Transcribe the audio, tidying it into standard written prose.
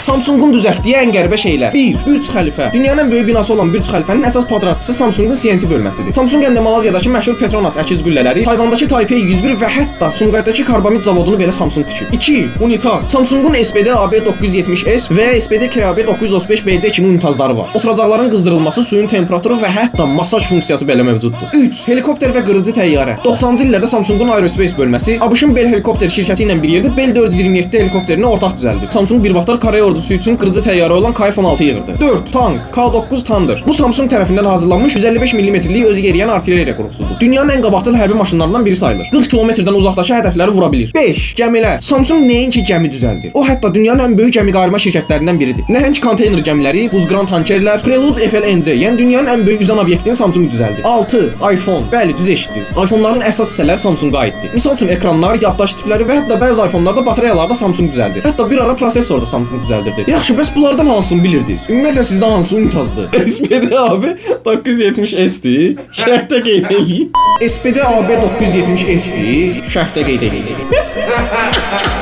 Samsungun düzəltdiyi ən qəribə şeylər. 1. Bürc Xəlifə. Dünyanın ən böyük binası olan Bürc Xəlifənin əsas padratçısı Samsungun CNT bölməsidir. Samsung həm də Malayziyadakı məşhur Petronas əkiz qüllələri, Tayvandakı Taipei 101 və hətta Sumqayıtdakı karbamid zavodunu belə Samsung tikib. 2. Unitaz. Samsungun SPD AB970S və SPD KAB935BC kimi unitazları var. Oturacaqların qızdırılması, suyun temperaturu və hətta masaj funksiyası belə mövcuddur. 3. Helikopter və qırıcı təyyarə. 90-cı illərdə Samsungun Aerospace bölməsi ABŞ-ın Bell Helikopter şirkəti ilə bir yerdə Bell 427 helikopterini ortaq düzəldib. Samsung bir vaxtlar Koreya ordusu üçün qırıcı təyyarə olan KF-16 yığırdı. 4. Tank K9 Thunder. Bu Samsung tərəfindən hazırlanmış 155 mm-lik özü yeriyən artilleriya qurğusudur. Dünyanın ən qabaqcıl hərbi maşınlarından biri sayılır. 40 kilometrdən uzaqdakı hədəfləri vura bilir. 5. Gəmilər. Samsung nəinki gəmi düzəldir. O hətta dünyanın ən böyük gəmi qarma şirkətlərindən biridir. Nəhəng konteyner gəmiləri, buzqıran tankerlər, Prelude FLNC, yəni dünyanın ən böyük üzən obyektini Samsung düzəldir. 6. iPhone. Bəli, düz eşitdiniz. iPhone-ların əsas hissələri Samsunga aiddir. Misal üçün ekranlar, yaddaş tipləri və hətta bəzi iPhone-larda batareyalar da Samsung düzəldir. Hətta bir ara prosessor da Samsung düzəldirdi. Yaxşı, bəs bunlardan hansını bilirdiniz? Ümumiyyətlə sizdə hansı unitazdır? SPD AB 970S-dir. Şərhdə qeyd edin. SPD AB 970S-dir. Şərhdə qeyd edin.